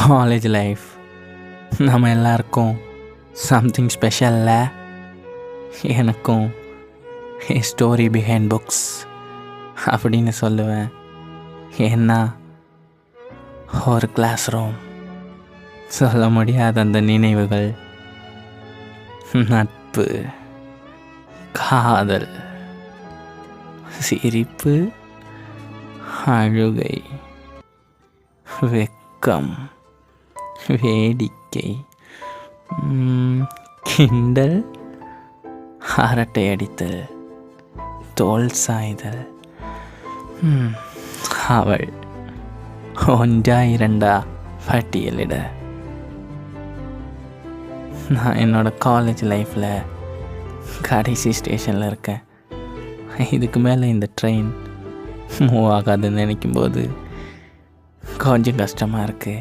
College life நம்ம எல்லாருக்கும் something ஸ்பெஷல்ல. எனக்கும் ஸ்டோரி பிஹைண்ட் புக்ஸ் அப்படின்னு சொல்லுவேன். ஏன்னா ஒரு கிளாஸ் ரூம், சொல்ல முடியாத அந்த நினைவுகள், நட்பு, காதல், சிரிப்பு, அழுகை, வெக்கம், வேடிக்கை, கிண்டல், அரட்டை அடித்தல், தோல் சாய்தல், அவள் ஒன்றா இரண்டா பட்டியலிட. நான் என்னோடய காலேஜ் லைஃப்பில் கடைசி ஸ்டேஷனில் இருக்கேன். இதுக்கு மேலே இந்த ட்ரெயின் மூவ் ஆகாதுன்னு நினைக்கும்போது கொஞ்சம் கஷ்டமாக இருக்குது.